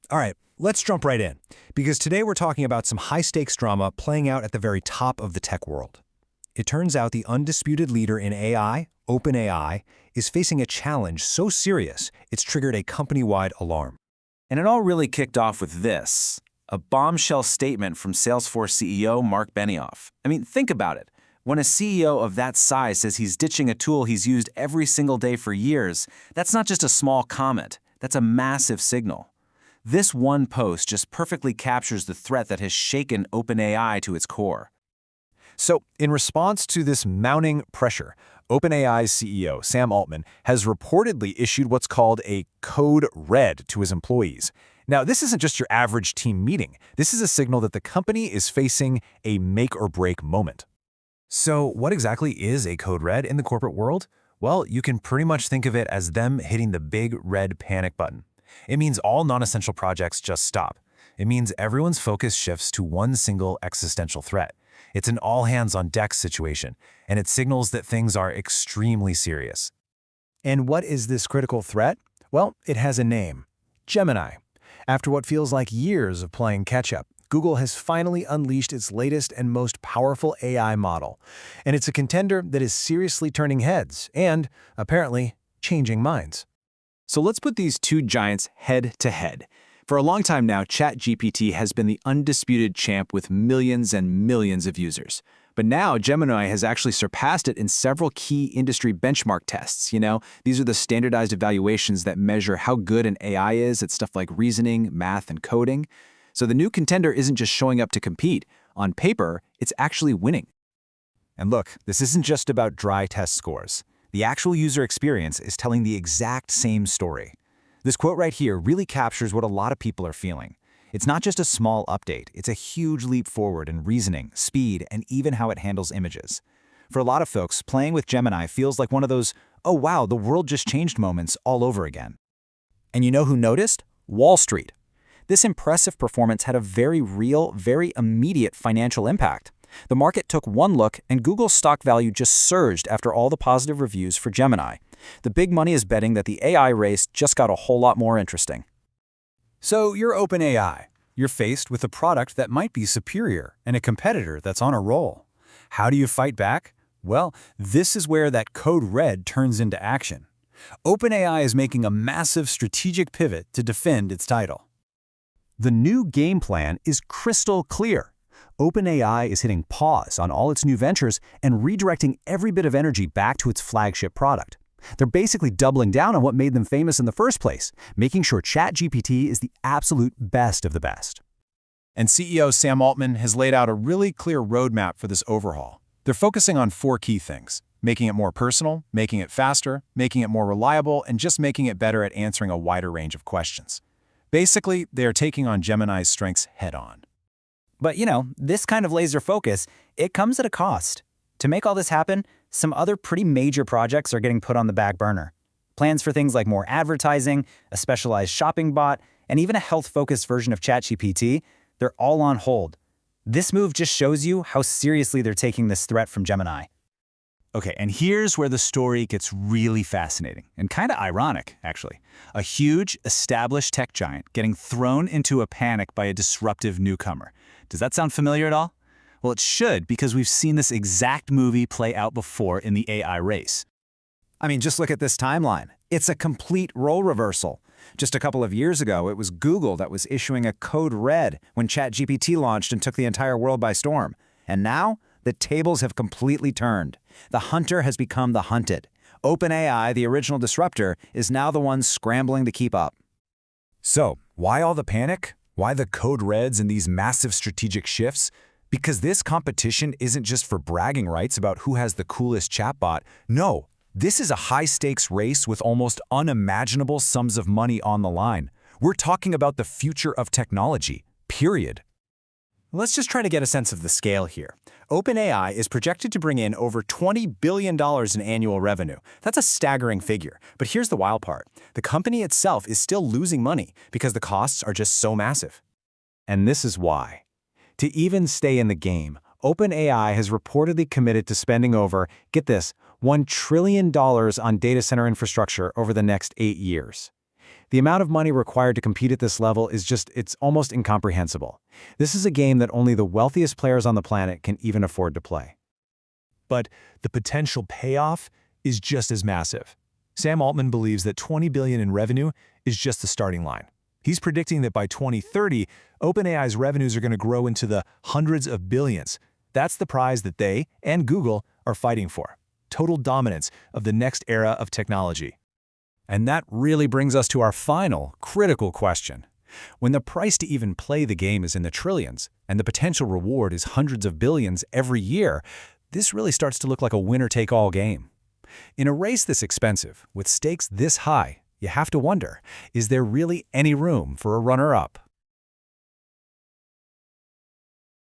All right, let's jump right in, because today we're talking about some high-stakes drama playing out at the very top of the tech world. It turns out the undisputed leader in AI, OpenAI, is facing a challenge so serious it's triggered a company-wide alarm. And it all really kicked off with this, a bombshell statement from Salesforce CEO Mark Benioff. I mean, think about it. When a CEO of that size says he's ditching a tool he's used every single day for years, that's not just a small comment, that's a massive signal. This one post just perfectly captures the threat that has shaken OpenAI to its core. So, in response to this mounting pressure, OpenAI's CEO, Sam Altman, has reportedly issued what's called a code red to his employees. Now, this isn't just your average team meeting. This is a signal that the company is facing a make-or-break moment. So, what exactly is a code red in the corporate world? Well, you can pretty much think of it as them hitting the big red panic button. It means all non-essential projects just stop. It means everyone's focus shifts to one single existential threat. It's an all-hands-on-deck situation, and it signals that things are extremely serious. And what is this critical threat? Well, it has a name: Gemini. After what feels like years of playing catch-up, Google has finally unleashed its latest and most powerful AI model. And it's a contender that is seriously turning heads and, apparently, changing minds. So let's put these two giants head to head. For a long time now, ChatGPT has been the undisputed champ with millions and millions of users. But now Gemini has actually surpassed it in several key industry benchmark tests. These are the standardized evaluations that measure how good an AI is at stuff like reasoning, math, and coding. So the new contender isn't just showing up to compete. On paper, it's actually winning. And look, this isn't just about dry test scores. The actual user experience is telling the exact same story. This quote right here really captures what a lot of people are feeling. It's not just a small update, it's a huge leap forward in reasoning, speed, and even how it handles images. For a lot of folks, playing with Gemini feels like one of those, oh wow, the world just changed moments all over again. And you know who noticed? Wall Street. This impressive performance had a very real, very immediate financial impact. The market took one look, and Google's stock value just surged after all the positive reviews for Gemini. The big money is betting that the AI race just got a whole lot more interesting. So you're OpenAI. You're faced with a product that might be superior and a competitor that's on a roll. How do you fight back? Well, this is where that code red turns into action. OpenAI is making a massive strategic pivot to defend its title. The new game plan is crystal clear. OpenAI is hitting pause on all its new ventures and redirecting every bit of energy back to its flagship product. They're basically doubling down on what made them famous in the first place, making sure ChatGPT is the absolute best of the best. And CEO Sam Altman has laid out a really clear roadmap for this overhaul. They're focusing on 4 key things: making it more personal, making it faster, making it more reliable, and just making it better at answering a wider range of questions. Basically, they are taking on Gemini's strengths head-on. But this kind of laser focus, it comes at a cost. To make all this happen, some other pretty major projects are getting put on the back burner. Plans for things like more advertising, a specialized shopping bot, and even a health-focused version of ChatGPT, they're all on hold. This move just shows you how seriously they're taking this threat from Gemini. Okay, and here's where the story gets really fascinating and kind of ironic, actually. A huge, established tech giant getting thrown into a panic by a disruptive newcomer. Does that sound familiar at all? Well, it should, because we've seen this exact movie play out before in the AI race. I mean, just look at this timeline. It's a complete role reversal. Just a couple of years ago, it was Google that was issuing a code red when ChatGPT launched and took the entire world by storm. And now, the tables have completely turned. The hunter has become the hunted. OpenAI, the original disruptor, is now the one scrambling to keep up. So, why all the panic? Why the code reds and these massive strategic shifts? Because this competition isn't just for bragging rights about who has the coolest chatbot. No, this is a high-stakes race with almost unimaginable sums of money on the line. We're talking about the future of technology, period. Let's just try to get a sense of the scale here. OpenAI is projected to bring in over $20 billion in annual revenue. That's a staggering figure. But here's the wild part. The company itself is still losing money because the costs are just so massive. And this is why. To even stay in the game, OpenAI has reportedly committed to spending over, get this, $1 trillion on data center infrastructure over the next 8 years. The amount of money required to compete at this level it's almost incomprehensible. This is a game that only the wealthiest players on the planet can even afford to play. But the potential payoff is just as massive. Sam Altman believes that $20 billion in revenue is just the starting line. He's predicting that by 2030, OpenAI's revenues are going to grow into the hundreds of billions. That's the prize that they and Google are fighting for. Total dominance of the next era of technology. And that really brings us to our final, critical question. When the price to even play the game is in the trillions, and the potential reward is hundreds of billions every year, this really starts to look like a winner-take-all game. In a race this expensive, with stakes this high, you have to wonder, is there really any room for a runner-up?